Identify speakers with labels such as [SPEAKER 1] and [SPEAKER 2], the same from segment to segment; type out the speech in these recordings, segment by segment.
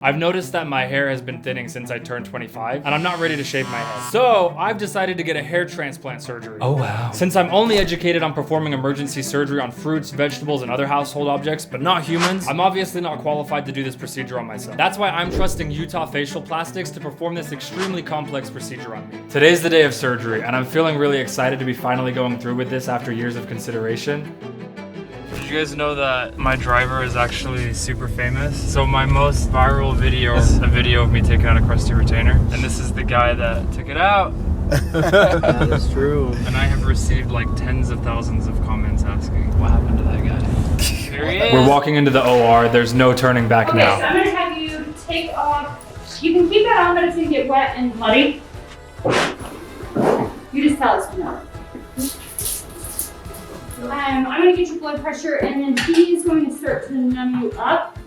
[SPEAKER 1] I've noticed that my hair has been thinning since I turned 25, and I'm not ready to shave my head. So I've decided to get a hair transplant surgery.
[SPEAKER 2] Oh wow.
[SPEAKER 1] Since I'm only educated on performing emergency surgery on fruits, vegetables, and other household objects, but not humans, I'm obviously not qualified to do this procedure on myself. That's why I'm trusting Utah Facial Plastics to perform this extremely complex procedure on me. Today's the day of surgery, and I'm feeling really excited to be finally going through with this after years of consideration. Did you guys know that my driver is actually super famous? So my most viral video is a video of me taking out a crusty retainer. And this is the guy that took it out.
[SPEAKER 2] That is true.
[SPEAKER 1] And I have received like tens of thousands of comments asking, what happened to that guy? Here he is. We're walking into the OR. There's no turning back now.
[SPEAKER 3] Okay, so I'm gonna have you take off. You can keep that on, but it's gonna get wet and muddy. You just tell us no. I'm gonna get your blood pressure, and then he's going to start to numb you up.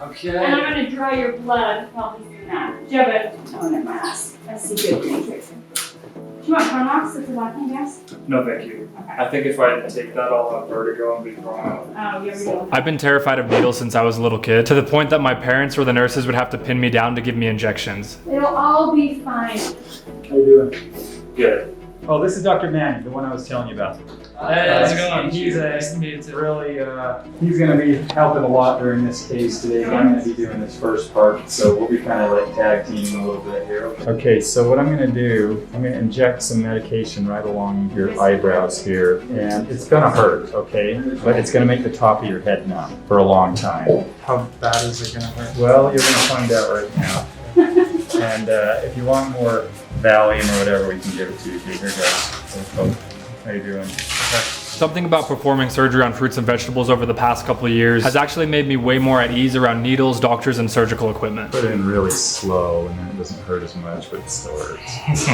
[SPEAKER 1] Okay.
[SPEAKER 3] And I'm gonna draw your blood while he's doing that. Do you have a, oh, never mind. That's a good green tracer. Do you want Chronox? That's the laughing gas?
[SPEAKER 1] No, thank you.
[SPEAKER 3] Okay.
[SPEAKER 1] I think if I take that, I'll have vertigo and be thrown out.
[SPEAKER 3] Oh, yeah, we go.
[SPEAKER 1] I've been terrified of needles since I was a little kid, to the point that my parents or the nurses would have to pin me down to give me injections.
[SPEAKER 3] It'll all be fine.
[SPEAKER 4] How you doing?
[SPEAKER 1] Good.
[SPEAKER 4] Oh, this is Dr. Manning, the one I was telling you about.
[SPEAKER 1] Hey, how's it going?
[SPEAKER 4] He's
[SPEAKER 1] Nice to meet you too.
[SPEAKER 4] really, he's going to be helping a lot during this case today. I'm going to be doing this first part, so we'll be kind of like tag teaming a little bit here. Okay, so what I'm going to do, I'm going to inject some medication right along your eyebrows here, and it's going to hurt, okay? But it's going to make the top of your head numb for a long time.
[SPEAKER 1] How bad is it gonna hurt?
[SPEAKER 4] Well, you're going to find out right now. And if you want more Valium or whatever, we can give it to you. Here goes. How you doing?
[SPEAKER 1] Something about performing surgery on fruits and vegetables over the past couple of years has actually made me way more at ease around needles, doctors, and surgical equipment.
[SPEAKER 4] Put it in really slow, and then it doesn't hurt as much, but it still hurts.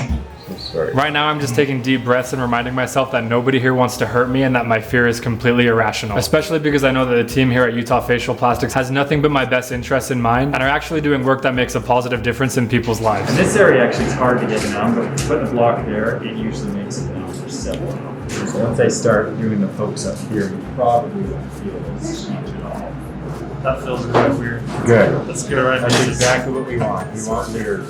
[SPEAKER 4] So sorry.
[SPEAKER 1] Right now, I'm just taking deep breaths and reminding myself that nobody here wants to hurt me and that my fear is completely irrational. Especially because I know that the team here at Utah Facial Plastics has nothing but my best interests in mind and are actually doing work that makes a positive difference in people's lives.
[SPEAKER 4] And this area actually is hard to get numb, but putting a block there, it usually makes it numb for several hours. So once I start doing the folks up here, you probably won't feel this much at all.
[SPEAKER 1] That feels really weird.
[SPEAKER 4] Good.
[SPEAKER 1] Let's get it right.
[SPEAKER 4] That's exactly what we want. We want weird.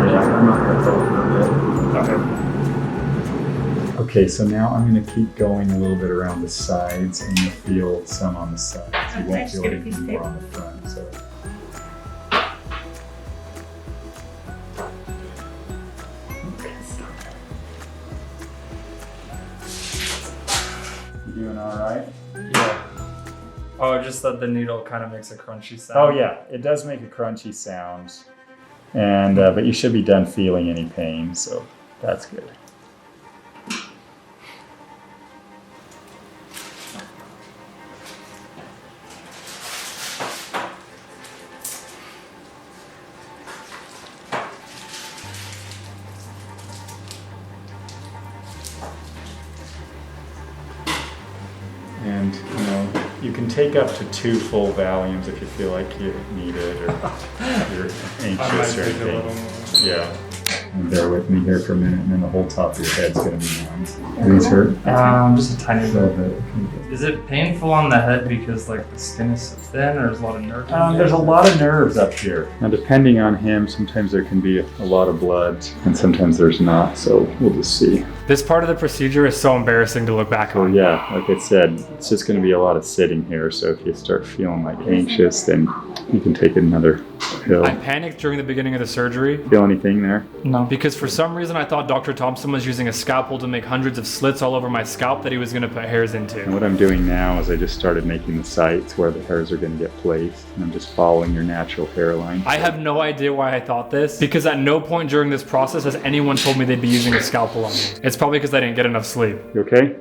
[SPEAKER 4] Yeah, I'm not going to go for a bit. Okay, so now I'm going to keep going a little bit around the sides, and you'll feel some on the sides. You won't feel anything more on the front. So. You doing all right?
[SPEAKER 1] Yeah. Oh, just that the needle kind of makes a crunchy sound.
[SPEAKER 4] Oh yeah, it does make a crunchy sound, and but you should be done feeling any pain, so that's good. And you know, you can take up to 2 full Valiums if you feel like you need it or you're anxious or anything. Yeah. And bear with me here for a minute, and then the whole top of your head's gonna be numb. These hurt?
[SPEAKER 1] Just a tiny
[SPEAKER 4] So
[SPEAKER 1] bit. Is it painful on the head because like the skin is so thin, or there's a lot of nerve?
[SPEAKER 4] There's a lot of nerves up here. Now, depending on him, sometimes there can be a lot of blood, and sometimes there's not. So we'll just see.
[SPEAKER 1] This part of the procedure is so embarrassing to look back
[SPEAKER 4] Oh
[SPEAKER 1] on.
[SPEAKER 4] yeah, like I said, it's just going to be a lot of sitting here. So if you start feeling like anxious, then you can take another pill.
[SPEAKER 1] I panicked during the beginning of the surgery.
[SPEAKER 4] Feel anything there?
[SPEAKER 1] No. Because for some reason I thought Dr. Thompson was using a scalpel to make hundreds of slits all over my scalp that he was going to put hairs
[SPEAKER 4] And
[SPEAKER 1] into.
[SPEAKER 4] what I'm doing now is I just started making the sites where the hairs are going to get placed, and I'm just following your natural hairline.
[SPEAKER 1] I have no idea why I thought this, because at no point during this process has anyone told me they'd be using a scalpel on me. It's probably because I didn't get enough sleep.
[SPEAKER 4] You okay?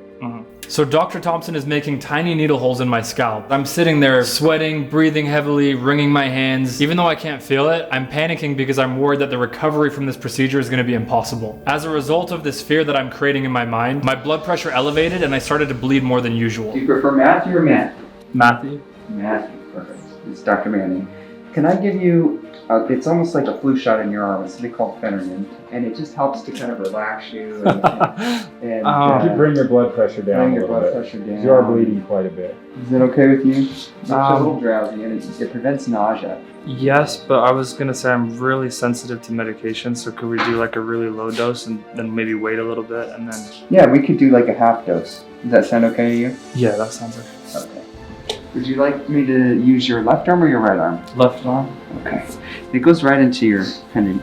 [SPEAKER 1] So Dr. Thompson is making tiny needle holes in my scalp. I'm sitting there sweating, breathing heavily, wringing my hands. Even though I can't feel it, I'm panicking because I'm worried that the recovery from this procedure is going to be impossible. As a result of this fear that I'm creating in my mind, my blood pressure elevated and I started to bleed more than usual.
[SPEAKER 5] Do you prefer Matthew or Matt?
[SPEAKER 1] Matthew?
[SPEAKER 5] Matthew, perfect. It's Dr. Manning. Can I give you
[SPEAKER 2] It's almost like a flu shot in your arm. It's something called Phenergan, and it just helps to kind of relax you and
[SPEAKER 4] Bring your blood pressure down.
[SPEAKER 2] bring your blood pressure down.
[SPEAKER 4] You are bleeding quite a bit.
[SPEAKER 2] Is that okay with you? Makes you a little drowsy, and it prevents nausea.
[SPEAKER 5] Yes, but I was gonna say I'm really sensitive to medication, so could we do like a really low dose and then maybe wait a little bit and then...
[SPEAKER 2] Yeah, we could do like a half dose. Does that sound okay to you?
[SPEAKER 5] Yeah, that sounds okay.
[SPEAKER 2] Okay. Would you like me to use your left arm or your right arm?
[SPEAKER 5] Left arm?
[SPEAKER 2] Okay. It goes right into your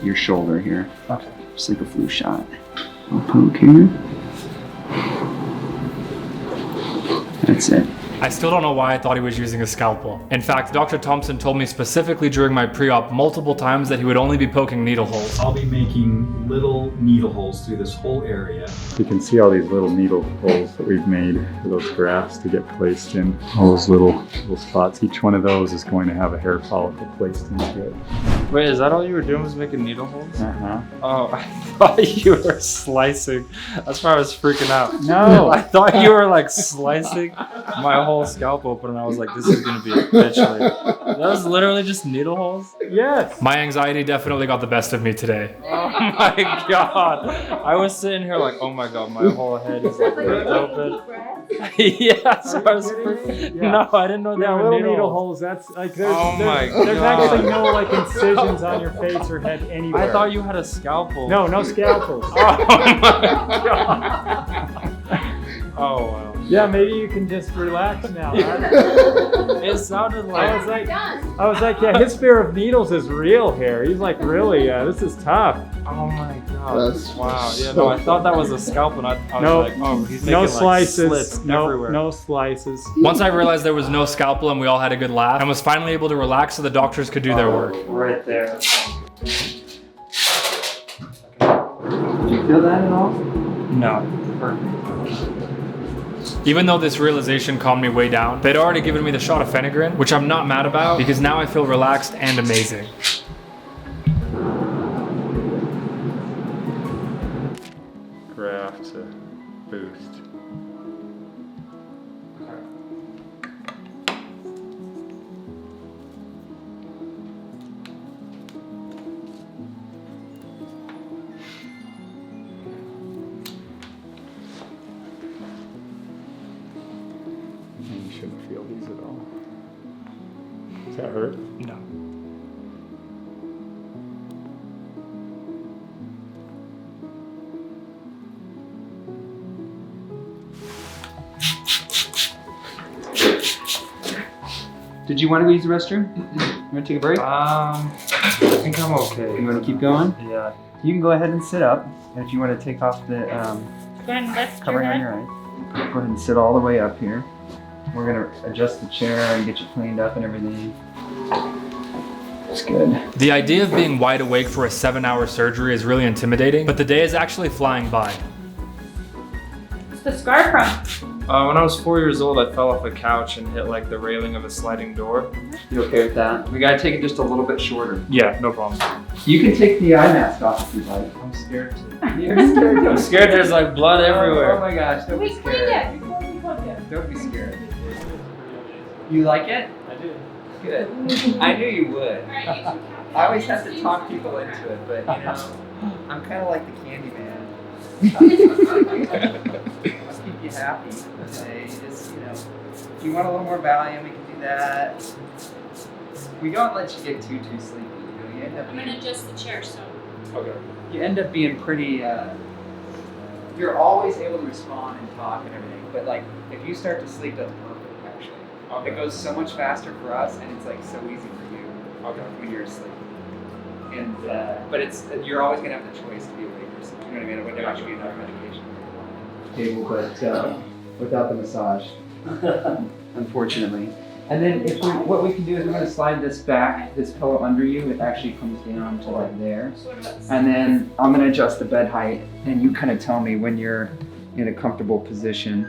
[SPEAKER 2] your shoulder here.
[SPEAKER 5] Okay.
[SPEAKER 2] Just like a flu shot. I'll poke here. That's it.
[SPEAKER 1] I still don't know why I thought he was using a scalpel. In fact, Dr. Thompson told me specifically during my pre-op multiple times that he would only be poking needle holes.
[SPEAKER 4] I'll be making little needle holes through this whole area. You can see all these little needle holes that we've made for those grafts to get placed in. All those little spots. Each one of those is going to have a hair follicle placed into it.
[SPEAKER 5] Wait, is that all you were doing was making needle holes?
[SPEAKER 4] Uh-huh.
[SPEAKER 5] Oh, I thought you were slicing. That's why I was freaking out.
[SPEAKER 4] No!
[SPEAKER 5] I thought you were like slicing my whole scalp open and I was like, this is gonna be a bitch later. That was literally just needle holes?
[SPEAKER 4] Yes!
[SPEAKER 1] My anxiety definitely got the best of me today.
[SPEAKER 5] Oh my god. I was sitting here like, oh my god, my whole head is like ripped open. Yeah, so I was freaking...
[SPEAKER 4] Yeah.
[SPEAKER 5] No, I didn't know they were
[SPEAKER 4] little
[SPEAKER 5] needle
[SPEAKER 4] holes.
[SPEAKER 5] holes.
[SPEAKER 4] That's like there's,
[SPEAKER 5] Oh my
[SPEAKER 4] there's
[SPEAKER 5] God.
[SPEAKER 4] actually no like incisions on your face or head anywhere.
[SPEAKER 5] I thought you had a scalpel.
[SPEAKER 4] No, no scalpels.
[SPEAKER 5] Oh my god. Oh wow.
[SPEAKER 4] Yeah, maybe you can just relax now.
[SPEAKER 5] It sounded like...
[SPEAKER 4] I was like, yeah, his fear of needles is real here. He's like, really, this is tough.
[SPEAKER 5] Oh my god. Wow. Yeah, no, I thought that was a scalp and I was
[SPEAKER 4] No,
[SPEAKER 5] like, oh, he's making
[SPEAKER 4] no
[SPEAKER 5] like
[SPEAKER 4] slices.
[SPEAKER 5] slits everywhere.
[SPEAKER 4] No slices.
[SPEAKER 1] Once I realized there was no scalpel and we all had a good laugh, I was finally able to relax so the doctors could do their work.
[SPEAKER 5] Right there.
[SPEAKER 2] Do you feel that at all?
[SPEAKER 5] No.
[SPEAKER 2] Perfect.
[SPEAKER 1] Even though this realization calmed me way down, they'd already given me the shot of Phenergan, which I'm not mad about because now I feel relaxed and amazing.
[SPEAKER 4] Graft to boost. You shouldn't feel these at all. Does that hurt?
[SPEAKER 5] No.
[SPEAKER 2] Did you want to go use the restroom? You want to take a break?
[SPEAKER 5] I think I'm okay.
[SPEAKER 2] You want to keep going?
[SPEAKER 5] Yeah.
[SPEAKER 2] You can go ahead and sit up. And if you want to take off the
[SPEAKER 3] Go ahead and lift
[SPEAKER 2] covering on your eyes, go ahead and sit all the way up here. We're gonna adjust the chair and get you cleaned up and everything. That's good.
[SPEAKER 1] The idea of being wide awake for a 7-hour surgery is really intimidating, but the day is actually flying by.
[SPEAKER 3] What's the scar from?
[SPEAKER 5] When I was 4 years old, I fell off a couch and hit like the railing of a sliding door.
[SPEAKER 2] You okay with that? We gotta take it just a little bit shorter.
[SPEAKER 5] Yeah, no problem.
[SPEAKER 2] You can take the eye mask off if you'd like.
[SPEAKER 5] I'm scared too.
[SPEAKER 2] You're scared.
[SPEAKER 5] I'm scared there's like blood everywhere.
[SPEAKER 2] Oh my gosh, don't be
[SPEAKER 3] We cleaned
[SPEAKER 2] scared.
[SPEAKER 3] it before we put it.
[SPEAKER 2] Don't be scared. You like it?
[SPEAKER 5] I do.
[SPEAKER 2] Good. I knew you would.
[SPEAKER 3] Alright, you two count.
[SPEAKER 2] I always have to talk people into it, but you know, I'm kind of like the candy man. Let's keep you happy. Okay? Just, you know, if you want a little more Valium, we can do that. We don't let you get too sleepy. You know, you end up
[SPEAKER 3] I'm gonna adjust the chair so.
[SPEAKER 5] Okay.
[SPEAKER 2] you end up being pretty. You're always able to respond and talk and everything, but like if you start to sleep, that's perfect. Actually, it goes so much faster for us, and it's like so easy for you.
[SPEAKER 5] Okay.
[SPEAKER 2] When you're asleep. And but you're always gonna have the choice to be awake or sleep. You know what I mean? It wouldn't actually be enough medication. Table, but without the massage, unfortunately. And then what we can do is we're gonna slide this back, this pillow under you. It actually comes down to like there.
[SPEAKER 3] So what about this?
[SPEAKER 2] And then I'm gonna adjust the bed height, and you kind of tell me when you're in a comfortable position.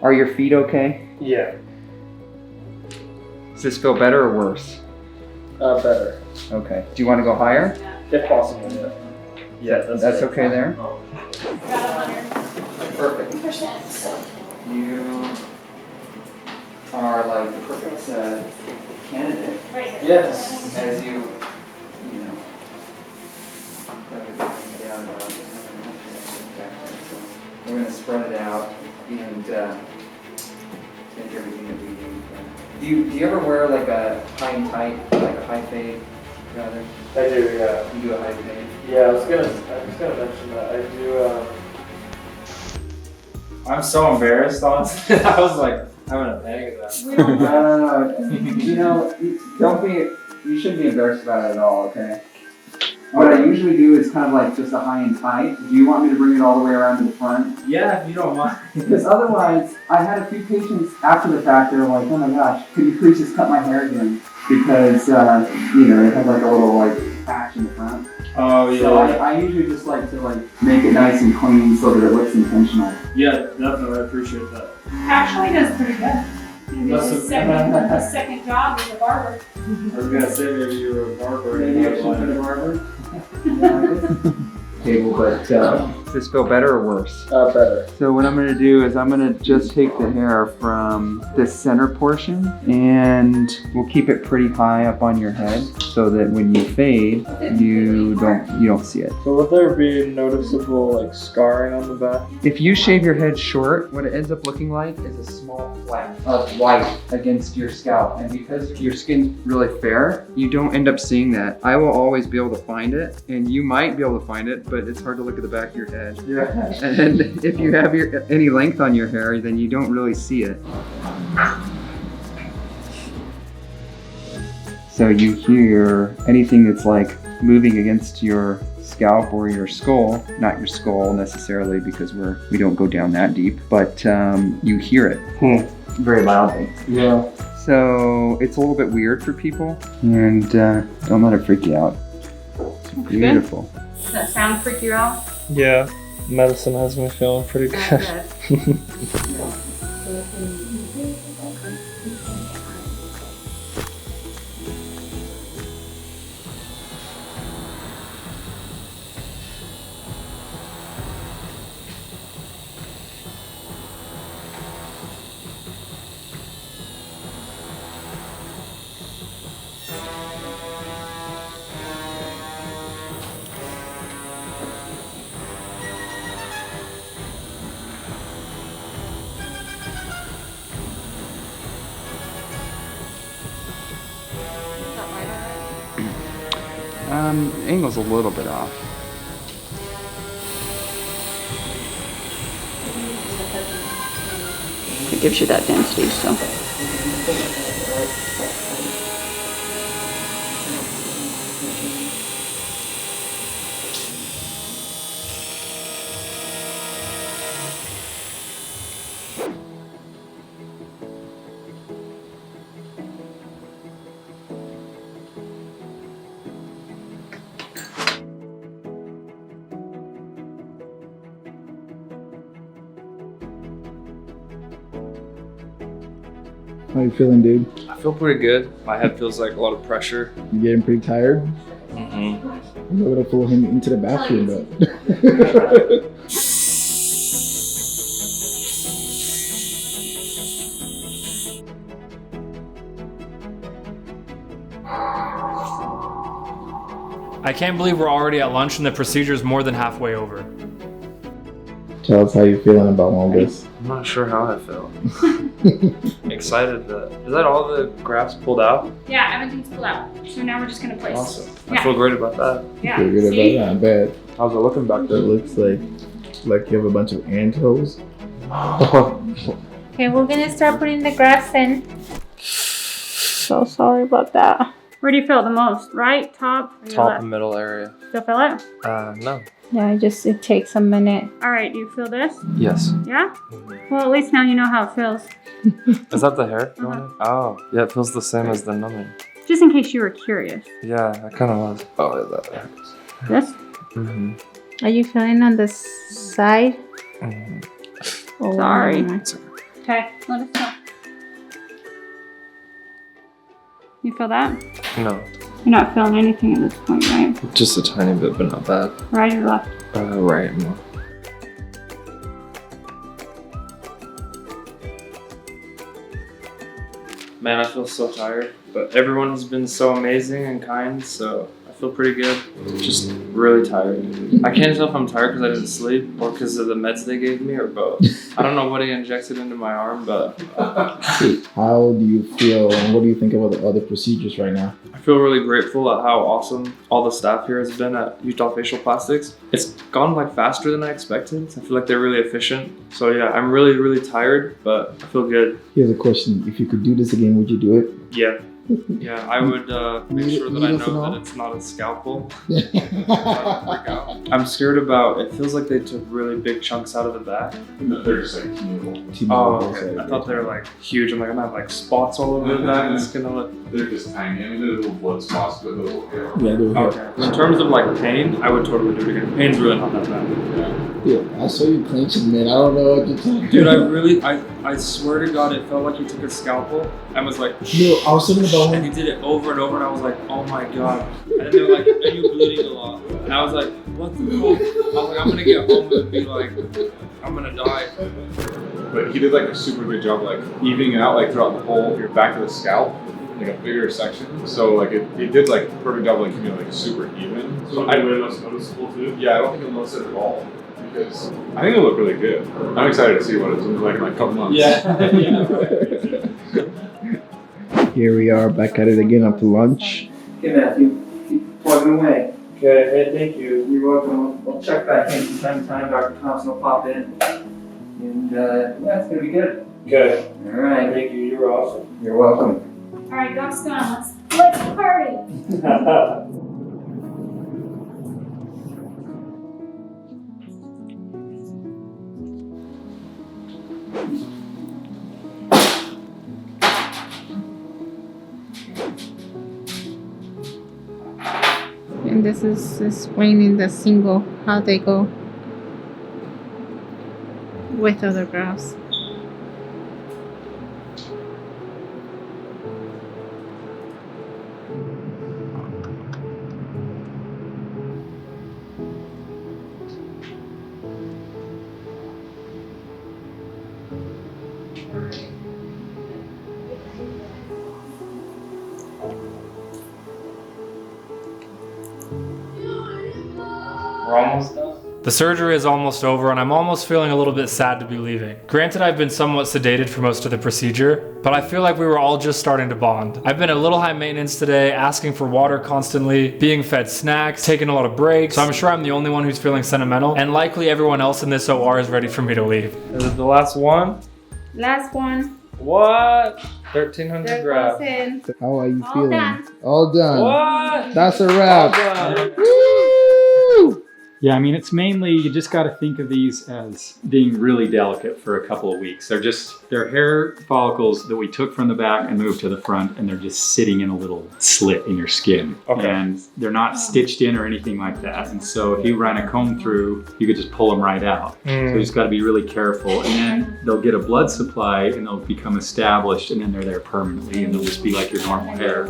[SPEAKER 2] Are your feet okay?
[SPEAKER 5] Yeah.
[SPEAKER 2] Does this feel better or worse?
[SPEAKER 5] Better.
[SPEAKER 2] Okay. Do you want to go higher?
[SPEAKER 5] If possible, yeah. Yeah,
[SPEAKER 2] That's okay there?
[SPEAKER 3] Got
[SPEAKER 2] Perfect.
[SPEAKER 3] 100%.
[SPEAKER 2] You are like the perfect candidate
[SPEAKER 3] Right here.
[SPEAKER 5] Yes.
[SPEAKER 2] as you spread it out and make everything that we need. Do you ever wear like a high and tight, like a high fade rather?
[SPEAKER 5] I do, yeah.
[SPEAKER 2] You do a high fade?
[SPEAKER 5] Yeah, I was gonna mention that. I do, I'm so embarrassed, honestly. I was like, having a panic attack.
[SPEAKER 2] No. You know, you shouldn't be embarrassed about it at all, okay? What I usually do is kind of like just a high and tight. Do you want me to bring it all the way around to the front?
[SPEAKER 5] Yeah, if you don't mind.
[SPEAKER 2] Because otherwise, I had a few patients after the fact, they were like, oh my gosh, could you please just cut my hair again? Because, it had like a little like patch in the front.
[SPEAKER 5] Oh, yeah.
[SPEAKER 2] So I usually just like to make it nice and clean so that it looks intentional.
[SPEAKER 5] Yeah, definitely. I appreciate that.
[SPEAKER 3] Actually, does pretty good. Maybe
[SPEAKER 5] That's
[SPEAKER 3] the second job as a barber.
[SPEAKER 5] I was gonna say maybe you were a barber.
[SPEAKER 2] Maybe I should have been a barber. Table, but does this feel better or worse?
[SPEAKER 5] Better.
[SPEAKER 2] So what I'm going to do is I'm going to just take the hair from this center portion and we'll keep it pretty high up on your head so that when you fade, you don't see it.
[SPEAKER 5] So would there be noticeable like scarring on the back?
[SPEAKER 2] If you shave your head short, what it ends up looking like is a small flat of white against your scalp. And because your skin's really fair, you don't end up seeing that. I will always be able to find it, and you might be able to find it, but it's hard to look at the back of your head.
[SPEAKER 5] Yeah.
[SPEAKER 2] And if you have any length on your hair, then you don't really see it. So you hear anything that's like moving against your scalp or your skull, not your skull necessarily because we don't go down that deep, but you hear it very loudly.
[SPEAKER 5] Yeah.
[SPEAKER 2] So it's a little bit weird for people, and don't let it freak you out. It's beautiful.
[SPEAKER 3] Does that sound freak you out?
[SPEAKER 5] Yeah. Medicine has me feeling pretty good.
[SPEAKER 2] Angle's a little bit off.
[SPEAKER 3] It gives you that density, so.
[SPEAKER 6] How you feeling, dude?
[SPEAKER 5] I feel pretty good. My head feels like a lot of pressure.
[SPEAKER 6] You getting pretty tired?
[SPEAKER 5] Mm-hmm.
[SPEAKER 6] I'm not gonna pull him into the bathroom, but.
[SPEAKER 1] I can't believe we're already at lunch and the procedure's more than halfway over.
[SPEAKER 6] Tell us how you feeling about all this.
[SPEAKER 5] I'm not sure how I feel. Excited that. Is that all the grafts pulled out?
[SPEAKER 3] Yeah, everything's pulled out. So now we're just gonna place.
[SPEAKER 5] Awesome. I
[SPEAKER 3] Yeah.
[SPEAKER 5] feel great about that.
[SPEAKER 3] Yeah.
[SPEAKER 6] Feel good
[SPEAKER 3] See?
[SPEAKER 6] about that, I bet.
[SPEAKER 5] How's it looking back
[SPEAKER 6] It
[SPEAKER 5] there?
[SPEAKER 6] looks like you have a bunch of ant holes.
[SPEAKER 7] Okay, we're gonna start putting the grafts in. So sorry about that.
[SPEAKER 3] Where do you feel it the most? Right, top, or your
[SPEAKER 5] Top
[SPEAKER 3] left?
[SPEAKER 5] and middle area.
[SPEAKER 3] Still feel it?
[SPEAKER 5] No.
[SPEAKER 7] Yeah, it takes a minute.
[SPEAKER 3] All right, do you feel this?
[SPEAKER 5] Yes.
[SPEAKER 3] Yeah? Well, at least now you know how it feels.
[SPEAKER 5] Is that the hair?
[SPEAKER 3] Uh-huh.
[SPEAKER 5] Oh, yeah, it feels the same as the numbing.
[SPEAKER 3] Just in case you were curious.
[SPEAKER 5] Yeah, I kind of was. Oh, yeah, that hurts.
[SPEAKER 3] This?
[SPEAKER 5] Mm-hmm.
[SPEAKER 7] Are you feeling on the side?
[SPEAKER 5] Mm-hmm.
[SPEAKER 7] Oh,
[SPEAKER 3] Sorry.
[SPEAKER 7] my.
[SPEAKER 3] Okay, let us know. You feel that?
[SPEAKER 5] No,
[SPEAKER 3] You're not feeling anything at this point, right?
[SPEAKER 5] just a tiny bit, but not bad.
[SPEAKER 3] Right or left?
[SPEAKER 5] Right more. Man, I feel so tired, but everyone has been so amazing and kind, so I feel pretty good. Just really tired. I can't tell if I'm tired because I didn't sleep or because of the meds they gave me or both. I don't know what he injected into my arm, but
[SPEAKER 6] How do you feel and what do you think about the other procedures right now?
[SPEAKER 5] I feel really grateful at how awesome all the staff here has been at Utah Facial Plastics. It's gone like faster than I expected. I feel like they're really efficient. So yeah, I'm really, really tired, but I feel good.
[SPEAKER 6] Here's a question. If you could do this again, would you do it?
[SPEAKER 5] Yeah. Yeah, I would make sure that I know that it's not a scalpel. I'm scared about, it feels like they took really big chunks out of the back.
[SPEAKER 4] They're just like
[SPEAKER 5] Oh, okay. I thought they were like huge. I'm like, I'm gonna have like spots all over the back. It's gonna look.
[SPEAKER 8] They're just tiny. I mean, they're little blood spots, but those will heal.
[SPEAKER 6] Yeah, do it.
[SPEAKER 5] Okay. In terms of like pain, I would totally do it again. Pain's really not that bad.
[SPEAKER 6] Yeah, I saw you clenching, man. I don't know what you're talking
[SPEAKER 5] Dude,
[SPEAKER 6] about.
[SPEAKER 5] I swear to God, it felt like he took a scalpel and was like,
[SPEAKER 6] No, I was talking about
[SPEAKER 5] and he did it over and over, and I was like, oh my God. And then they were like, are you bleeding a lot? And I was like, what the fuck? I was like, I'm gonna get home and be like, I'm gonna die.
[SPEAKER 8] But he did like a super good job, like evening it out, like throughout the whole, your back of the scalp, like a bigger section. So like it did like a perfect job, like keeping it like super even. So I
[SPEAKER 4] really noticeable too.
[SPEAKER 8] Yeah, I don't think you'll notice it at all because I think it'll look really good. I'm excited to see what it's gonna look like in like a couple months.
[SPEAKER 6] Here we are back at it again after lunch.
[SPEAKER 2] Okay, Matthew, keep plugging away.
[SPEAKER 5] Okay, hey, thank you.
[SPEAKER 2] You're welcome. We'll check back in from time to time. Dr. Thompson will pop in. And yeah, it's gonna be good.
[SPEAKER 5] Okay.
[SPEAKER 2] All right.
[SPEAKER 5] Thank you. You're awesome.
[SPEAKER 2] You're welcome.
[SPEAKER 3] All right, Doc's gone. Let's party.
[SPEAKER 7] And this is explaining the single, how they go with other grafts.
[SPEAKER 5] We're almost done.
[SPEAKER 1] The surgery is almost over and I'm almost feeling a little bit sad to be leaving. Granted, I've been somewhat sedated for most of the procedure, but I feel like we were all just starting to bond. I've been a little high maintenance today, asking for water constantly, being fed snacks, taking a lot of breaks, so I'm sure I'm the only one who's feeling sentimental, and likely everyone else in this OR is ready for me to leave.
[SPEAKER 5] Is it the last one?
[SPEAKER 7] Last one.
[SPEAKER 5] What? 1,300
[SPEAKER 7] There
[SPEAKER 5] grafts.
[SPEAKER 7] goes in.
[SPEAKER 6] How are you
[SPEAKER 7] All
[SPEAKER 6] feeling?
[SPEAKER 7] done.
[SPEAKER 6] All done.
[SPEAKER 5] What?
[SPEAKER 6] That's a
[SPEAKER 5] All
[SPEAKER 6] wrap.
[SPEAKER 5] done.
[SPEAKER 6] Woo!
[SPEAKER 4] Yeah, I mean, it's mainly, you just got to think of these as being really delicate for a couple of weeks. They're hair follicles that we took from the back and moved to the front, and they're just sitting in a little slit in your skin.
[SPEAKER 5] Okay.
[SPEAKER 4] And they're not stitched in or anything like that. And so if you run a comb through, you could just pull them right out. So you just got to be really careful. And then they'll get a blood supply and they'll become established, and then they're there permanently, and they'll just be like your normal hair,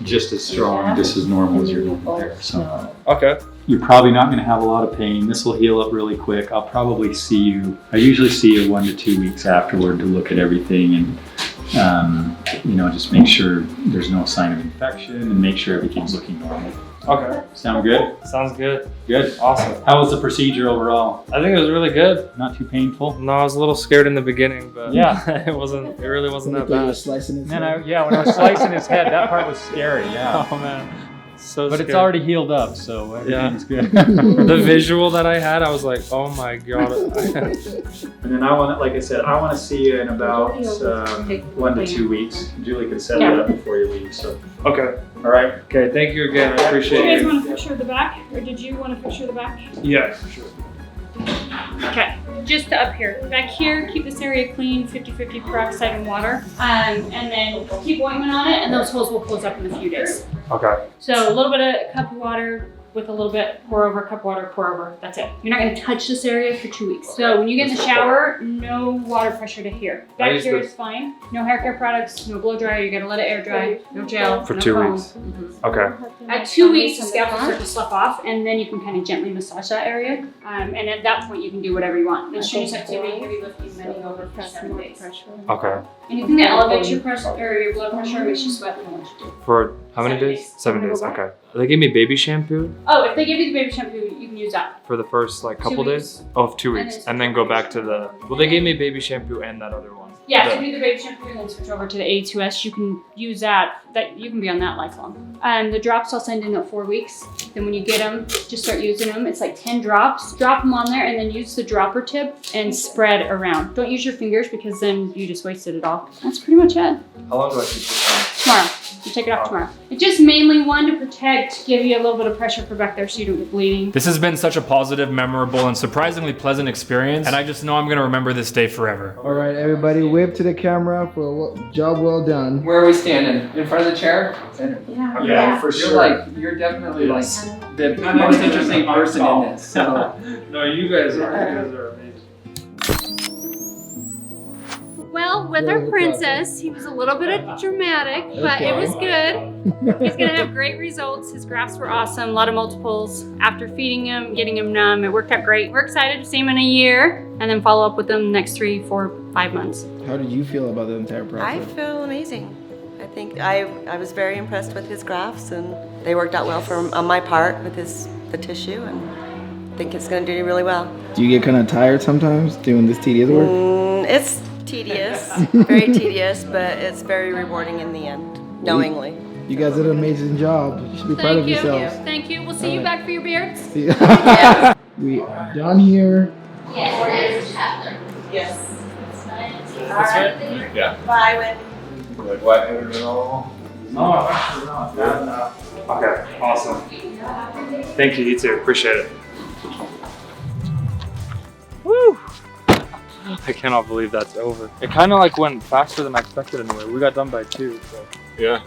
[SPEAKER 4] just as strong, just as normal as your normal hair. So.
[SPEAKER 5] Okay.
[SPEAKER 4] You're probably not going to have a lot of pain. This will heal up really quick. I'll probably see you, I usually see you 1 to 2 weeks afterward to look at everything and, just make sure there's no sign of infection and make sure everything's looking normal.
[SPEAKER 5] Okay.
[SPEAKER 4] Sound good?
[SPEAKER 5] Sounds good.
[SPEAKER 4] Good.
[SPEAKER 5] Awesome.
[SPEAKER 4] How was the procedure overall?
[SPEAKER 5] I think it was really good.
[SPEAKER 4] Not too painful?
[SPEAKER 5] No, I was a little scared in the beginning, but
[SPEAKER 4] Yeah.
[SPEAKER 5] it really wasn't that
[SPEAKER 6] When you were
[SPEAKER 5] bad.
[SPEAKER 6] slicing his
[SPEAKER 4] Man,
[SPEAKER 6] head.
[SPEAKER 4] when I was slicing his head, that part was scary, yeah.
[SPEAKER 5] Oh man. So
[SPEAKER 4] But
[SPEAKER 5] scared.
[SPEAKER 4] it's already healed up, so
[SPEAKER 5] Yeah.
[SPEAKER 4] everything's good.
[SPEAKER 5] The visual that I had, I was like, oh my God.
[SPEAKER 4] And then like I said, I want to see you in about 1 to 2 weeks. Julie can set it up before you leave, so.
[SPEAKER 5] Okay.
[SPEAKER 4] All right.
[SPEAKER 5] Okay, thank you again. I
[SPEAKER 3] Do you
[SPEAKER 5] appreciate
[SPEAKER 3] guys
[SPEAKER 5] it.
[SPEAKER 3] want a picture of the back, or did you want a picture of the back?
[SPEAKER 5] Yeah, for sure.
[SPEAKER 3] Okay, just up here. Back here, keep this area clean, 50-50 peroxide and water. And then keep ointment on it, and those holes will close up in a few days.
[SPEAKER 5] Okay.
[SPEAKER 3] So a little bit of cup of water with a little bit, pour over, cup of water, pour over. That's it. You're not gonna touch this area for 2 weeks. So when you get in the shower, no water pressure to here.
[SPEAKER 5] I
[SPEAKER 3] Back
[SPEAKER 5] use
[SPEAKER 3] here
[SPEAKER 5] the-
[SPEAKER 3] is fine. No hair care products, no blow dryer. You're gonna let it air dry. No gel.
[SPEAKER 5] For
[SPEAKER 3] no
[SPEAKER 5] 2
[SPEAKER 3] foam.
[SPEAKER 5] weeks.
[SPEAKER 3] Mhm.
[SPEAKER 5] Okay.
[SPEAKER 3] At 2 weeks, the scalp will start to slough off, and then you can kind of gently massage that area. And at that point, you can do whatever you want. The shoes have to be heavy lifting, bending over for 7 days.
[SPEAKER 1] Okay.
[SPEAKER 3] Anything that elevates your pressure or your blood pressure makes you sweat more.
[SPEAKER 1] For how many
[SPEAKER 3] 7
[SPEAKER 1] days?
[SPEAKER 3] days.
[SPEAKER 1] 7 days. Okay. They gave me baby shampoo
[SPEAKER 3] Oh, if they give you the baby shampoo, you can use that.
[SPEAKER 1] for the first like
[SPEAKER 3] 2
[SPEAKER 1] couple
[SPEAKER 3] weeks.
[SPEAKER 1] days. Oh, 2
[SPEAKER 3] And
[SPEAKER 1] weeks,
[SPEAKER 3] then
[SPEAKER 1] and then go back to the. Well, they gave me baby shampoo and that other one.
[SPEAKER 3] Yeah,
[SPEAKER 1] The-
[SPEAKER 3] so do the baby shampoo and then switch over to the A2S. You can use that. That you can be on that lifelong. The drops I'll send in at 4 weeks. Then when you get them, just start using them. It's like 10 drops. Drop them on there and then use the dropper tip and spread around. Don't use your fingers because then you just wasted it all. That's pretty much it.
[SPEAKER 5] How long do I keep this on?
[SPEAKER 3] Tomorrow. You take it off tomorrow. It's just mainly one to protect, give you a little bit of pressure for back there so you don't get bleeding.
[SPEAKER 1] This has been such a positive, memorable, and surprisingly pleasant experience, and I just know I'm gonna remember this day forever.
[SPEAKER 6] All right, everybody, wave to the camera for a job well done.
[SPEAKER 2] Where are we standing? In front of the chair? Center.
[SPEAKER 4] Yeah, for
[SPEAKER 2] You're definitely like the most interesting person in this. So.
[SPEAKER 1] No, you guys are amazing.
[SPEAKER 3] Well, with our princess, he was a little bit dramatic, but it was good. He's gonna have great results. His grafts were awesome, a lot of multiples. After feeding him, getting him numb, it worked out great. We're excited to see him in a year and then follow up with him the next 3, 4, 5 months.
[SPEAKER 6] How did you feel about the entire
[SPEAKER 9] I
[SPEAKER 6] process?
[SPEAKER 9] feel amazing. I think I was very impressed with his grafts, and they worked out well on my part with the tissue, and I think it's going to do really well.
[SPEAKER 6] Do you get kind of tired sometimes doing this tedious work?
[SPEAKER 9] It's tedious, very tedious, but it's very rewarding in the end, knowingly.
[SPEAKER 6] You guys did an amazing job. You should be proud of yourselves.
[SPEAKER 3] Thank you. We'll see you back for your beards.
[SPEAKER 6] See- We are done here.
[SPEAKER 9] Yes.
[SPEAKER 8] Yeah.
[SPEAKER 9] Bye, Wendy.
[SPEAKER 8] Like lightheaded at all?
[SPEAKER 1] No, actually not. Bad enough. Okay, awesome. Thank you, you too. Appreciate it. Woo! I cannot believe that's over. It kind of like went faster than I expected in a way. We got done by 2, so.
[SPEAKER 8] Yeah.